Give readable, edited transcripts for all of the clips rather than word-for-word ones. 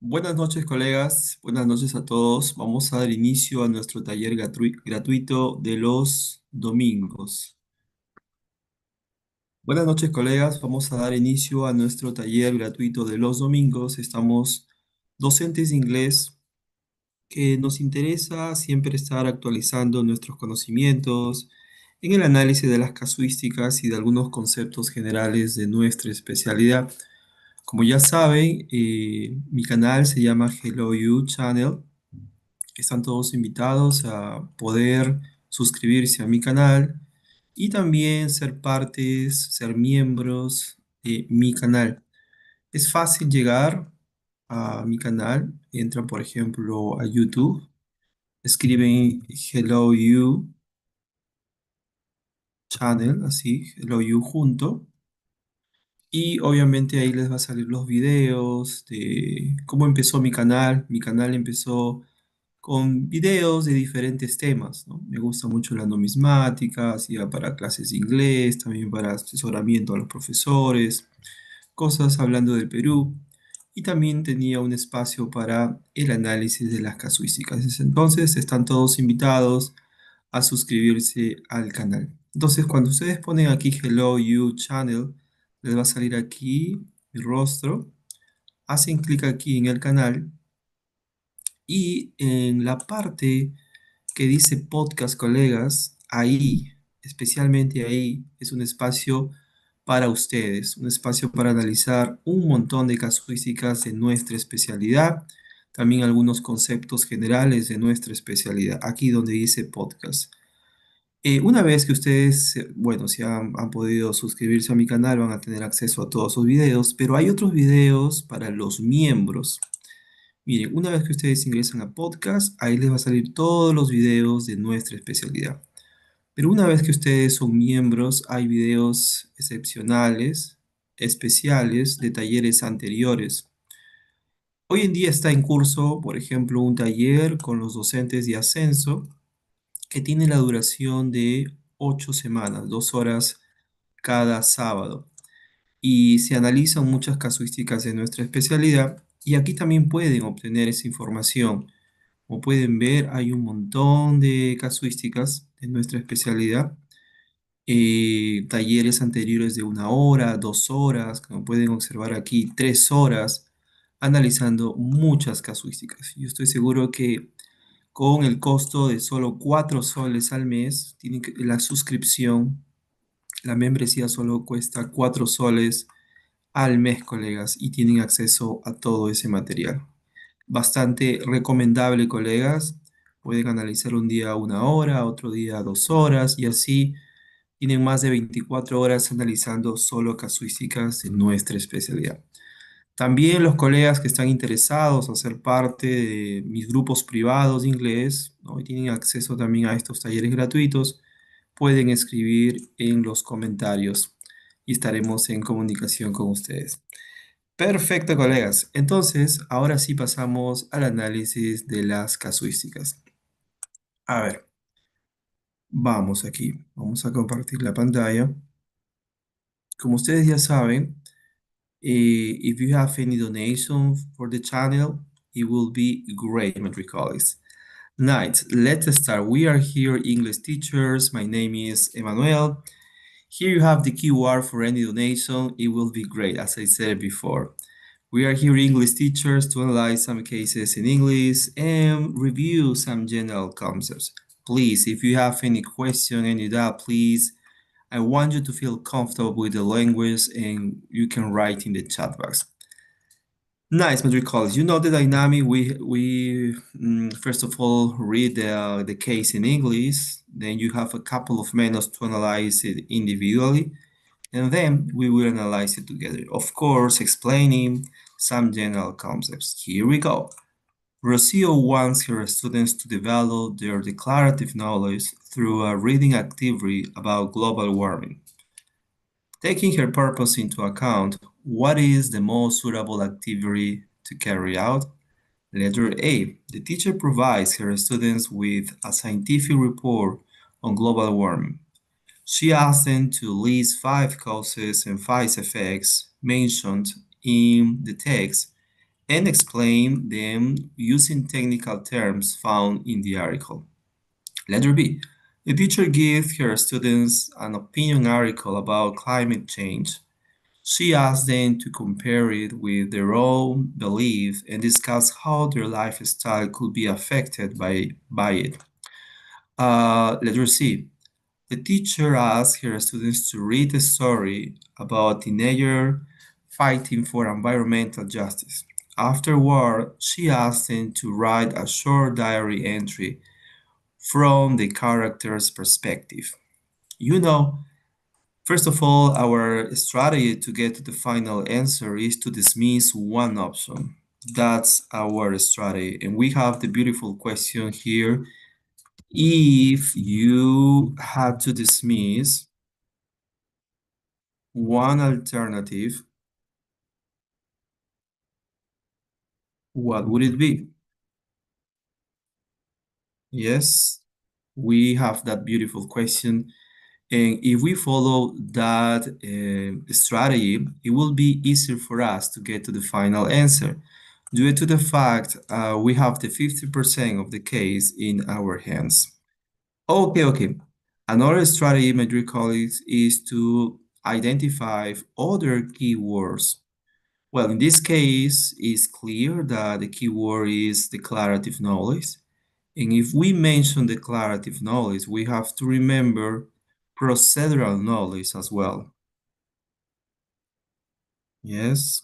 Buenas noches, colegas. Buenas noches a todos. Vamos a dar inicio a nuestro taller gratuito de los domingos. Buenas noches, colegas. Vamos a dar inicio a nuestro taller gratuito de los domingos. Estamos docentes de inglés que nos interesa siempre estar actualizando nuestros conocimientos en el análisis de las casuísticas y de algunos conceptos generales de nuestra especialidad. Como ya saben, mi canal se llama Hello You Channel. Están todos invitados a poder suscribirse a mi canal y también ser partes, ser miembros de mi canal. Es fácil llegar a mi canal. Entran, por ejemplo, a YouTube, escriben Hello You Channel, así, Hello You junto. Y obviamente ahí les va a salir los videos de cómo empezó mi canal. Mi canal empezó con videos de diferentes temas, ¿no? Me gusta mucho la numismática, hacía para clases de inglés, también para asesoramiento a los profesores, cosas hablando del Perú, y también tenía un espacio para el análisis de las casuísticas. Entonces están todos invitados a suscribirse al canal. Entonces cuando ustedes ponen aquí Hello You Channel, les va a salir aquí mi rostro, hacen clic aquí en el canal y en la parte que dice podcast, colegas, ahí, especialmente ahí, es un espacio para ustedes, un espacio para analizar un montón de casuísticas de nuestra especialidad, también algunos conceptos generales de nuestra especialidad, aquí donde dice podcast. Una vez que ustedes, bueno, si han podido suscribirse a mi canal, van a tener acceso a todos sus videos, pero hay otros videos para los miembros. Miren, una vez que ustedes ingresan a podcast, ahí les va a salir todos los videos de nuestra especialidad. Pero una vez que ustedes son miembros, hay videos excepcionales, especiales, de talleres anteriores. Hoy en día está en curso, por ejemplo, un taller con los docentes de ascenso que tiene la duración de 8 semanas, 2 horas cada sábado. Y se analizan muchas casuísticas de nuestra especialidad y aquí también pueden obtener esa información. Como pueden ver, hay un montón de casuísticas de nuestra especialidad. Talleres anteriores de 1 hora, 2 horas, como pueden observar aquí, 3 horas, analizando muchas casuísticas. Yo estoy seguro que con el costo de solo 4 soles al mes, la suscripción, la membresía solo cuesta 4 soles al mes, colegas, y tienen acceso a todo ese material. Bastante recomendable, colegas. Pueden analizar un día 1 hora, otro día 2 horas, y así tienen más de 24 horas analizando solo casuísticas de nuestra especialidad. También los colegas que están interesados en ser parte de mis grupos privados de inglés, ¿no? Y tienen acceso también a estos talleres gratuitos, pueden escribir en los comentarios y estaremos en comunicación con ustedes. Perfecto, colegas. Entonces, ahora sí pasamos al análisis de las casuísticas. A ver, vamos aquí. Vamos a compartir la pantalla. Como ustedes ya saben, if you have any donation for the channel, it will be great, my dear colleagues. Nice. Let's start. We are here, English teachers. My name is Emmanuel. Here you have the keyword for any donation. It will be great, as I said before. We are here English teachers to analyze some cases in English and review some general concepts. Please, if you have any question, any doubt, please, I want you to feel comfortable with the language and you can write in the chat box. Nice, Madrid College. You know the dynamic. We first of all read the case in English. Then you have a couple of minutes to analyze it individually, and then we will analyze it together. Of course, explaining some general concepts. Here we go. Rocio wants her students to develop their declarative knowledge through a reading activity about global warming. Taking her purpose into account, what is the most suitable activity to carry out? Letter A. The teacher provides her students with a scientific report on global warming. She asks them to list 5 causes and 5 effects mentioned in the text and explain them using technical terms found in the article. Letter B. The teacher gives her students an opinion article about climate change. She asks them to compare it with their own belief and discuss how their lifestyle could be affected by it. Letter C. The teacher asks her students to read a story about a teenager fighting for environmental justice. Afterward, she asks them to write a short diary entry from the character's perspective. You know, first of all, our strategy to get to the final answer is to dismiss one option. That's our strategy. And we have the beautiful question here. If you had to dismiss one alternative, what would it be? Yes, we have that beautiful question. And if we follow that strategy, it will be easier for us to get to the final answer due to the fact we have the 50% of the case in our hands. Okay. Another strategy, my dear colleagues, is to identify other keywords. Well, in this case, it's clear that the keyword is declarative knowledge. And if we mention declarative knowledge, we have to remember procedural knowledge as well. Yes,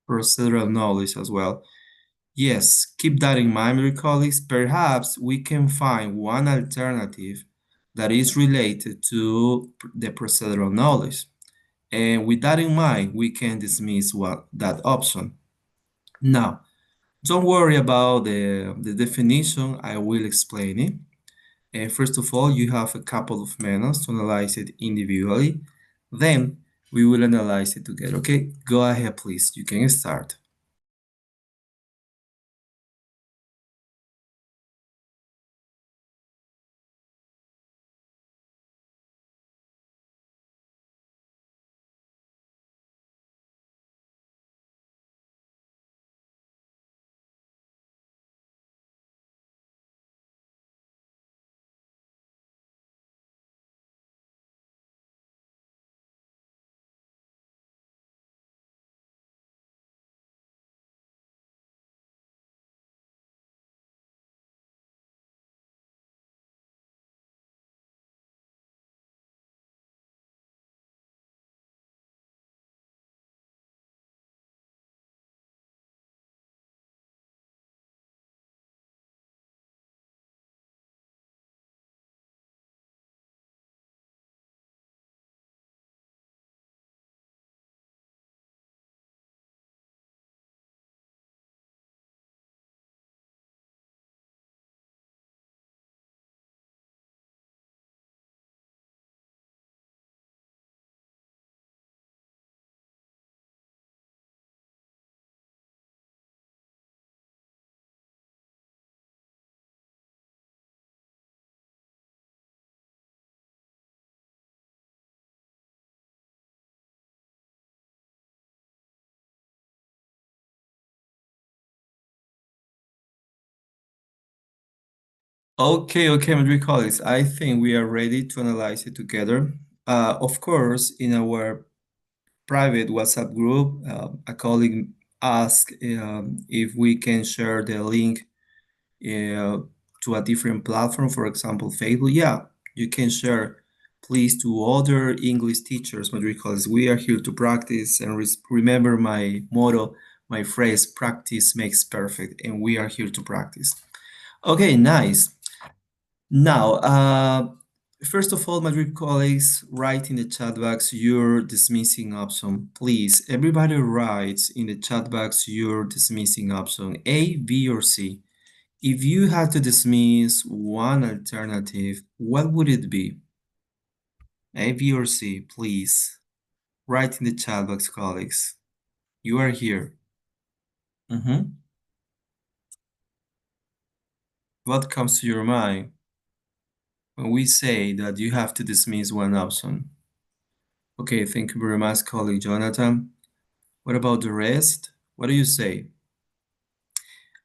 procedural knowledge as well. Yes, keep that in mind, my colleagues. Perhaps we can find one alternative that is related to the procedural knowledge. And with that in mind, we can dismiss that option. Now, don't worry about the definition, I will explain it. First of all, you have a couple of minutes to analyze it individually. Then we will analyze it together. Okay, go ahead, please. You can start. Okay, my dear colleagues, I think we are ready to analyze it together. Of course, in our private WhatsApp group, a colleague asked if we can share the link uh, to a different platform, for example, Facebook. Yeah, you can share, please, to other English teachers, my dear colleagues. We are here to practice and remember my motto, my phrase, practice makes perfect, and we are here to practice. Okay, nice. Now, first of all, my dear colleagues, write in the chat box your dismissing option. Please, everybody writes in the chat box your dismissing option, A, B, or C. If you had to dismiss one alternative, what would it be? A, B, or C, please. Write in the chat box, colleagues. You are here. What comes to your mind when we say that you have to dismiss one option? Okay, thank you very much, colleague Jonathan. What about the rest? What do you say?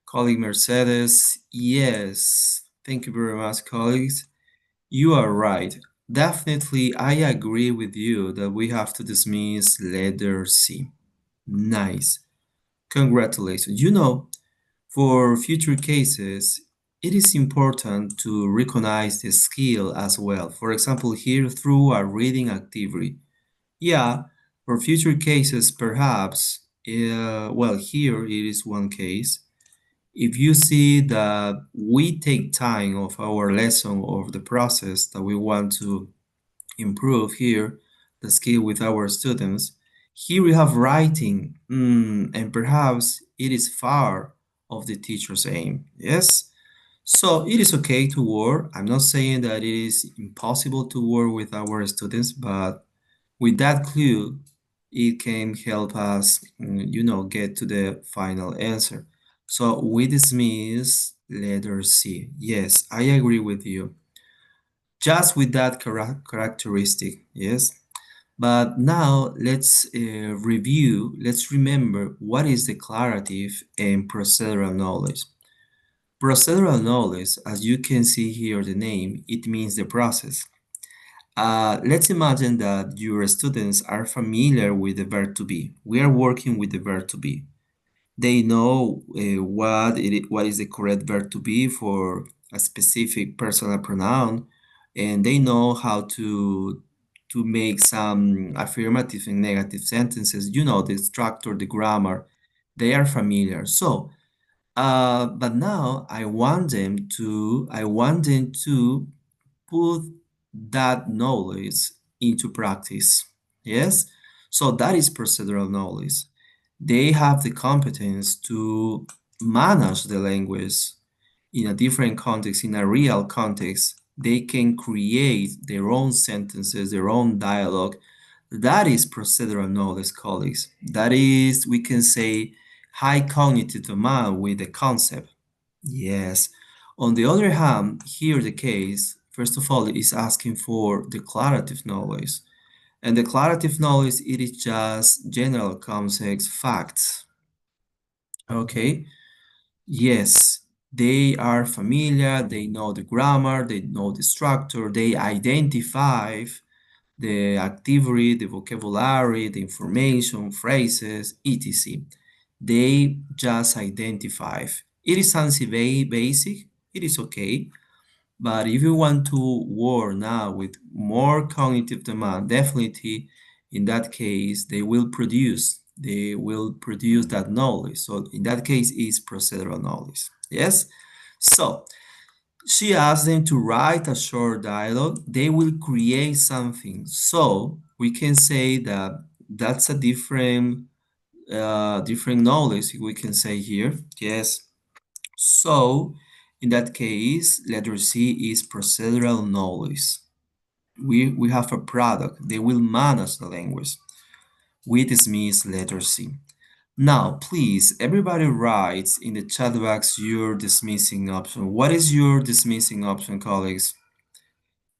Colleague Mercedes, yes. Thank you very much, colleagues. You are right. Definitely, I agree with you that we have to dismiss letter C. Nice. Congratulations. For future cases, it is important to recognize the skill as well. For example, here through a reading activity. Yeah, for future cases, perhaps, well, here it is one case. If you see that we take time of our lesson or the process that we want to improve here, the skill with our students, here we have writing, and perhaps it is far of the teacher's aim. Yes? So it is okay to work. I'm not saying that it is impossible to work with our students, but with that clue, it can help us, get to the final answer. So we dismiss letter C. Yes, I agree with you. Just with that characteristic, yes. But now let's remember what is declarative and procedural knowledge. Procedural knowledge, as you can see here, the name, it means the process. Let's imagine that your students are familiar with the verb to be. We are working with the verb to be. They know what is the correct verb to be for a specific personal pronoun, and they know how to make some affirmative and negative sentences. The structure, the grammar. They are familiar. But now I want them to put that knowledge into practice. Yes? So that is procedural knowledge. They have the competence to manage the language in a different context, in a real context. They can create their own sentences, their own dialogue. That is procedural knowledge, colleagues. That is, we can say, high cognitive demand with the concept. Yes. On the other hand, here the case, first of all, is asking for declarative knowledge. And declarative knowledge, it is just general concepts, facts. Okay? Yes, they are familiar, they know the grammar, they know the structure, they identify the activity, the vocabulary, the information, phrases, etc. They just identify. It is something very basic, it is okay, but if you want to work now with more cognitive demand, definitely in that case they will produce that knowledge. So in that case is procedural knowledge. Yes. So she asked them to write a short dialogue. They will create something. So we can say that that's a different knowledge we can say here. Yes. So in that case, letter C is procedural knowledge. We have a product. They will manage the language. We dismiss letter C. Now, please, everybody writes in the chat box your dismissing option. What is your dismissing option, colleagues?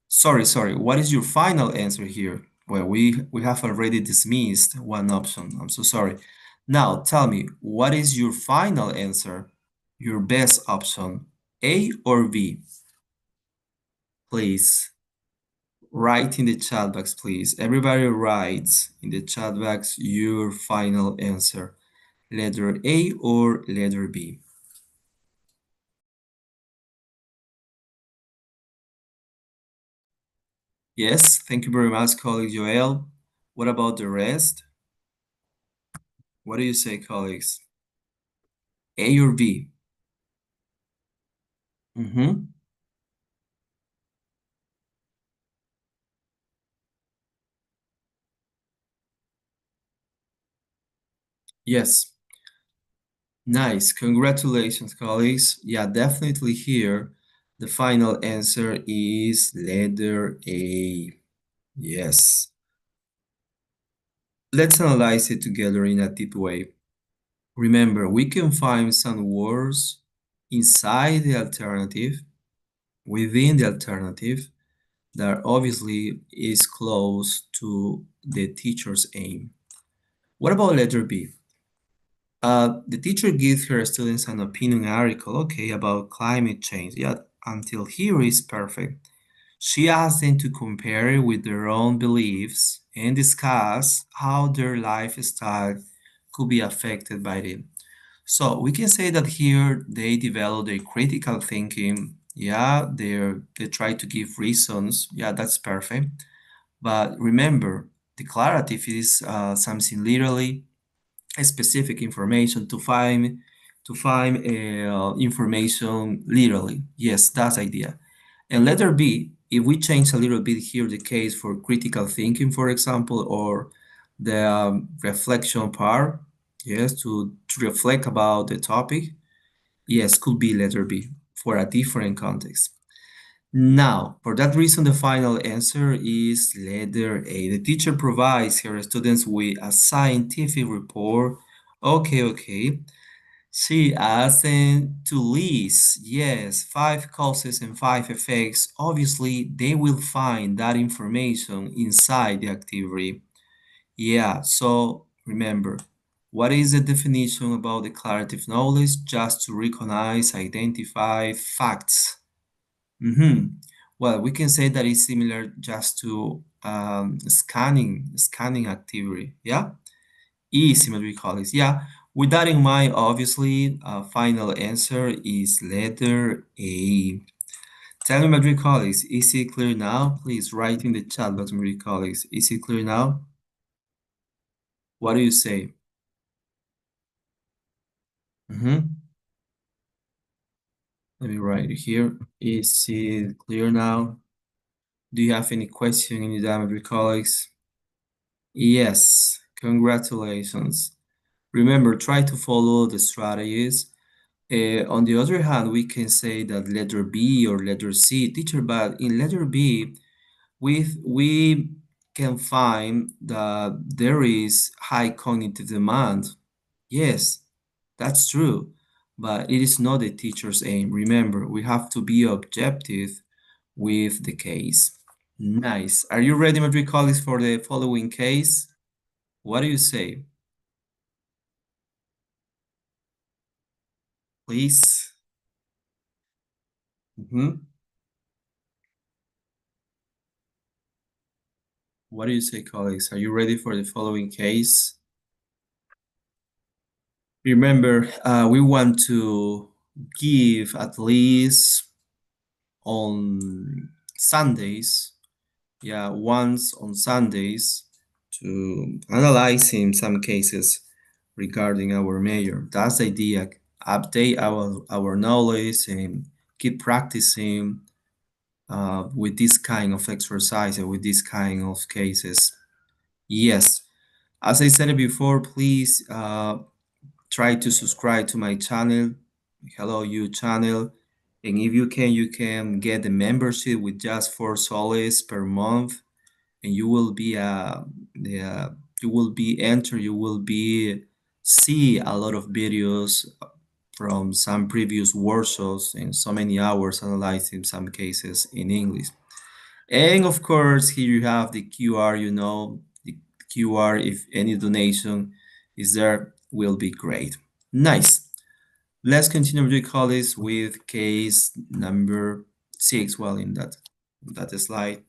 Sorry. What is your final answer here? Well, we have already dismissed one option. I'm so sorry. Now, tell me, what is your final answer? Your best option, A or B? Please, write in the chat box, please. Everybody writes in the chat box your final answer. Letter A or letter B? Yes, thank you very much, colleague Joel. What about the rest? What do you say, colleagues? A or B? Mm-hmm. Yes. Nice. Congratulations, colleagues. Yeah, definitely here. The final answer is letter A. Yes. Let's analyze it together in a deep way. Remember, we can find some words inside the alternative, within the alternative, that obviously is close to the teacher's aim. What about letter B? The teacher gives her students an opinion article, okay, about climate change. Yeah, until here is perfect. She asks them to compare it with their own beliefs and discuss how their lifestyle could be affected by it. So we can say that here they develop their critical thinking. Yeah, they try to give reasons. Yeah, that's perfect. But remember, declarative is something literally specific information to find information literally. Yes, that's idea. And letter B, if we change a little bit here the case for critical thinking, for example, or the reflection part, yes, to reflect about the topic, yes, could be letter B for a different context. Now, for that reason, the final answer is letter A. The teacher provides her students with a scientific report. Okay, okay. She asks them to list, yes, 5 causes and 5 effects. Obviously, they will find that information inside the activity. Yeah, so remember, what is the definition about declarative knowledge? Just to recognize, identify facts. Well, we can say that it's similar just to scanning activity. Yeah, similar we call it. Yeah. With that in mind, obviously, final answer is letter A. Tell me, my dear colleagues, is it clear now? Please write in the chat box, my dear colleagues. Is it clear now? What do you say? Mm-hmm. Let me write it here. Is it clear now? Do you have any question in the my dear colleagues? Yes, congratulations. Remember, try to follow the strategies. On the other hand, we can say that letter B or letter C, teacher, but in letter B, we can find that there is high cognitive demand. Yes, that's true, but it is not the teacher's aim. Remember, we have to be objective with the case. Nice. Are you ready, my dear colleagues, for the following case? What do you say? Please. Mhm. What do you say, colleagues? Are you ready for the following case? Remember, we want to give at least on Sundays, yeah, once on Sundays to analyze in some cases regarding our major. That's the idea. Update our knowledge and keep practicing with this kind of exercise and with this kind of cases. Yes, as I said before, please try to subscribe to my channel, Hello You channel. And if you can get the membership with just 4 soles per month, and you will be you will be entered, you will be see a lot of videos from some previous workshops and so many hours analyzing some cases in English. And of course, here you have the QR, the QR, if any donation is there, will be great. Nice. Let's continue with the colleagues with case number 6. Well, in that slide,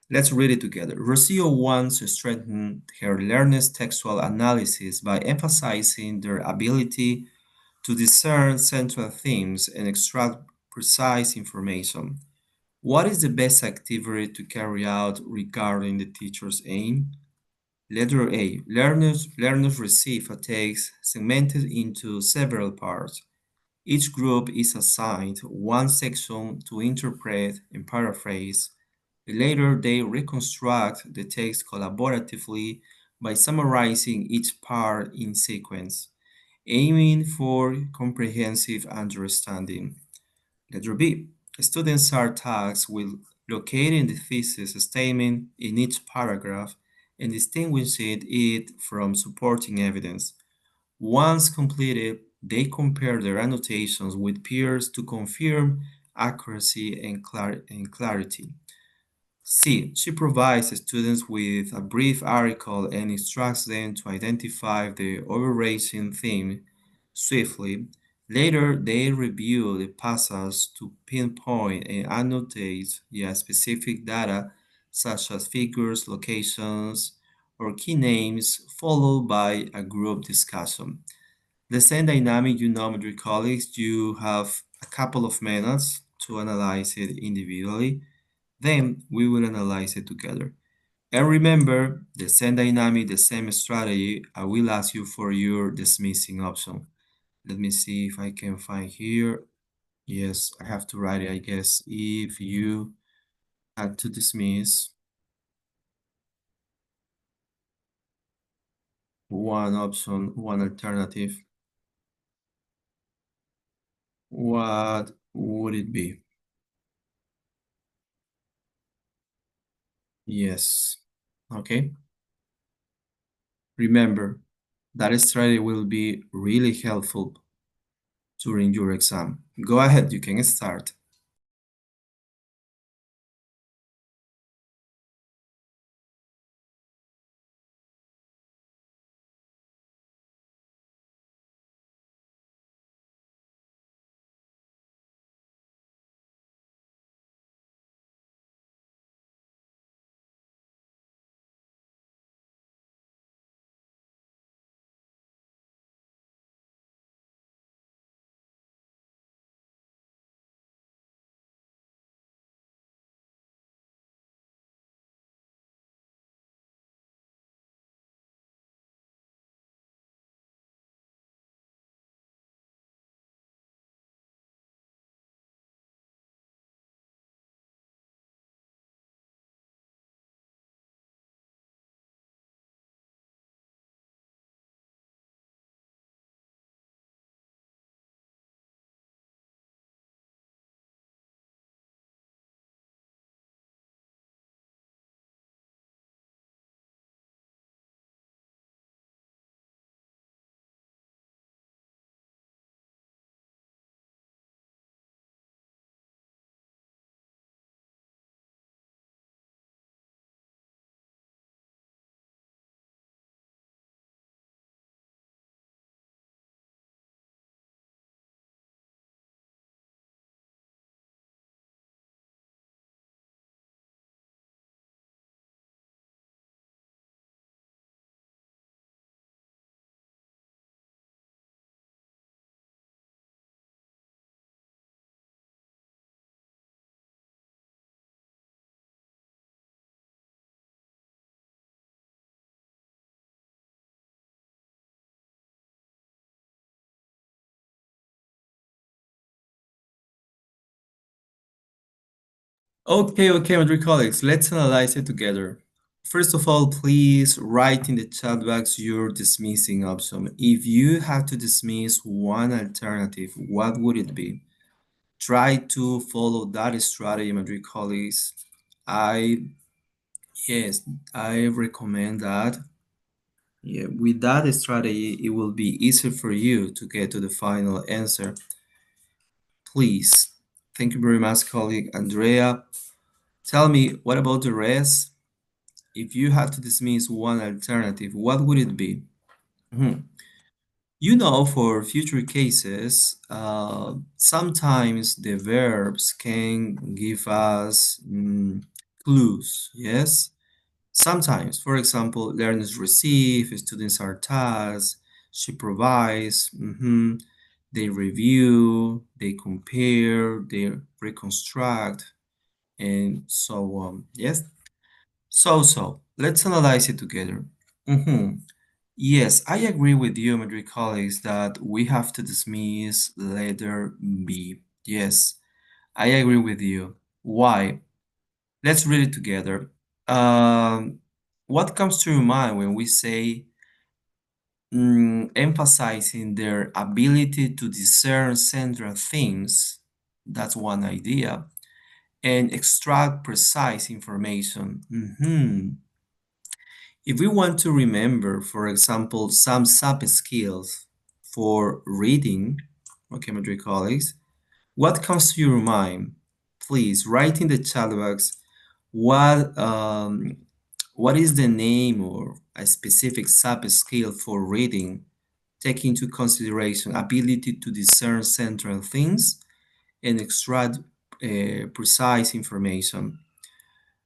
let's read it together. Rocio wants to strengthen her learners' textual analysis by emphasizing their ability to discern central themes and extract precise information. What is the best activity to carry out regarding the teacher's aim? Letter A. Learners receive a text segmented into several parts. Each group is assigned one section to interpret and paraphrase. Later, they reconstruct the text collaboratively by summarizing each part in sequence, aiming for comprehensive understanding. Letter B. Students are tasked with locating the thesis statement in each paragraph and distinguishing it from supporting evidence. Once completed, they compare their annotations with peers to confirm accuracy and clarity. C. She provides students with a brief article and instructs them to identify the overarching theme swiftly. Later, they review the passage to pinpoint and annotate specific data such as figures, locations, or key names, followed by a group discussion. The same dynamic you know with your colleagues, you have a couple of minutes to analyze it individually. Then we will analyze it together. And remember, the same dynamic, the same strategy, I will ask you for your dismissing option. Let me see if I can find here. Yes, I have to write it, I guess. If you had to dismiss one option, one alternative, what would it be? Yes. Okay. Remember, that strategy will be really helpful during your exam. Go ahead, you can start. Okay, my dear colleagues, let's analyze it together. First of all, please write in the chat box your dismissing option. If you have to dismiss one alternative, what would it be? Try to follow that strategy, my dear colleagues. I, yes, I recommend that. Yeah, with that strategy, it will be easier for you to get to the final answer. Please. Thank you very much, colleague Andrea. Tell me, what about the rest? If you had to dismiss one alternative, what would it be? Mhm. You know, for future cases, sometimes the verbs can give us clues, yes? Sometimes, for example, learners receive, students are tasked, she provides, they review, they compare, they reconstruct, and so on. Yes? So, let's analyze it together. Yes, I agree with you, my dear colleagues, that we have to dismiss letter B. Yes, I agree with you. Why? Let's read it together. Um, what comes to your mind when we say emphasizing their ability to discern central themes? That's one idea. And extract precise information. If we want to remember, for example, some sub skills for reading, okay, my dear colleagues, what comes to your mind? Please write in the chat box What um, what is the name or a specific sub-skill for reading, taking into consideration ability to discern central themes and extract precise information?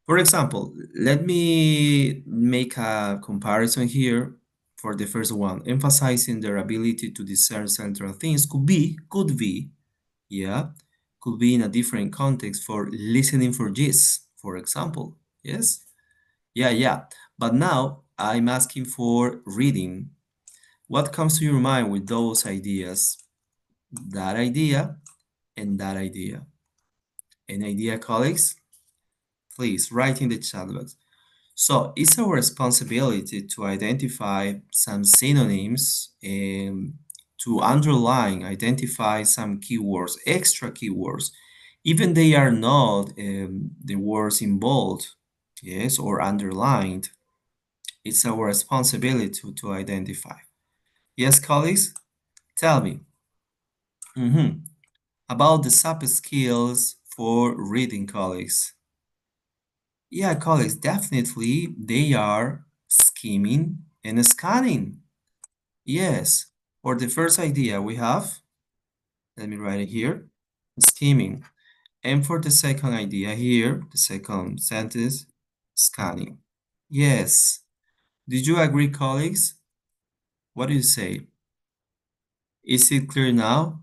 For example, let me make a comparison here for the first one. Emphasizing their ability to discern central themes could be, yeah, could be in a different context for listening for gist, for example. Yes? Yeah, yeah. But now I'm asking for reading. What comes to your mind with those ideas? That idea and that idea. An idea, colleagues? Please write in the chat box. So it's our responsibility to identify some synonyms and to underline, identify some keywords, extra keywords, even they are not the words in bold, yes, or underlined. It's our responsibility to identify. Yes, colleagues, tell me about the sub skills for reading, colleagues. Yeah, colleagues, definitely they are skimming and scanning. Yes, for the first idea we have, let me write it here, skimming. And for the second idea here, the second sentence, scanning. Yes. Did you agree, colleagues? What do you say? Is it clear now?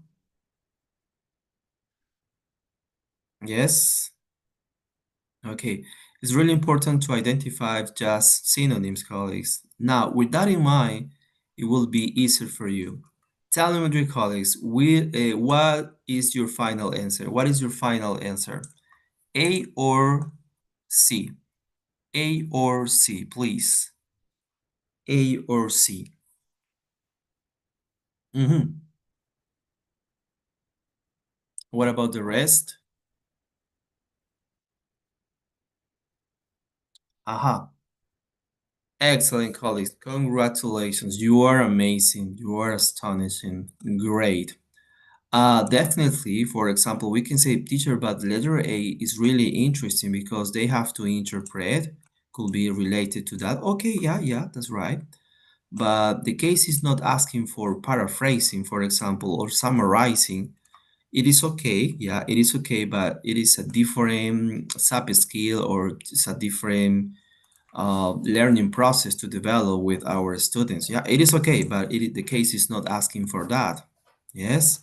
Yes? Okay. It's really important to identify just synonyms, colleagues. Now, with that in mind, it will be easier for you. Tell me, dear colleagues, what is your final answer? What is your final answer? A or C? A or C, please. A or C. What about the rest? Aha. Excellent, colleagues. Congratulations. You are amazing. You are astonishing. Great. Definitely, for example, we can say teacher, but letter A is really interesting because they have to interpret, could be related to that. Okay, yeah, that's right. But the case is not asking for paraphrasing, for example, or summarizing. It is okay, yeah, it is okay, but it is a different sub skill or it's a different learning process to develop with our students. Yeah, it is okay, but the case is not asking for that. Yes,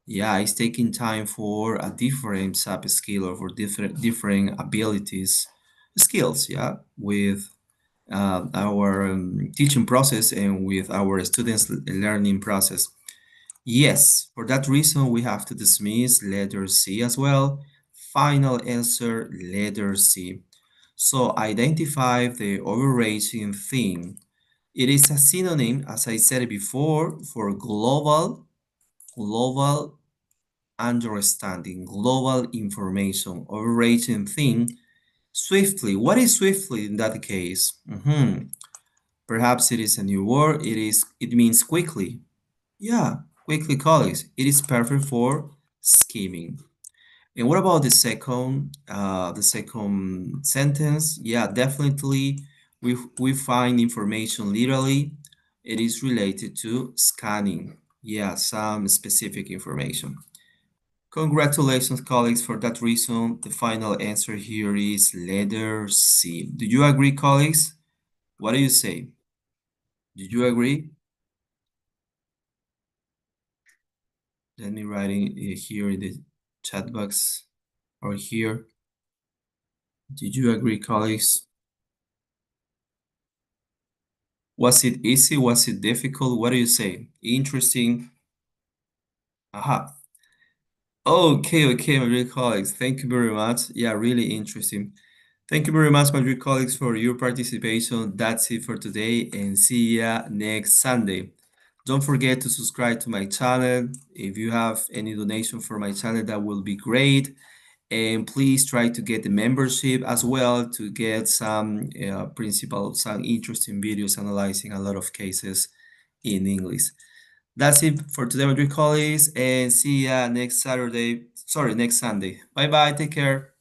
yeah, it's taking time for a different sub skill or for different abilities, skills. Yeah, with our teaching process and with our students' learning process. Yes, for that reason, we have to dismiss letter C as well. Final answer, letter C. So identify the overarching theme. It is a synonym, as I said before, for global understanding, global information, overarching theme. Swiftly. What is swiftly in that case? Perhaps it is a new word. It means quickly. Yeah, quickly, colleagues. It is perfect for skimming. And what about the second sentence? Yeah, definitely. We find information literally. It is related to scanning. Yeah, some specific information. Congratulations, colleagues. For that reason, the final answer here is letter C. Do you agree, colleagues? What do you say? Did you agree? Let me write it here in the chat box or here. Did you agree, colleagues? Was it easy? Was it difficult? What do you say? Interesting? Aha. Okay, my dear colleagues. Thank you very much. Yeah, really interesting. Thank you very much, my dear colleagues, for your participation. That's it for today, and see ya next Sunday. Don't forget to subscribe to my channel. If you have any donation for my channel, that will be great. And please try to get the membership as well to get some some interesting videos analyzing a lot of cases in English. That's it for today, my dear colleagues, and see ya next Saturday. Sorry, next Sunday. Bye bye. Take care.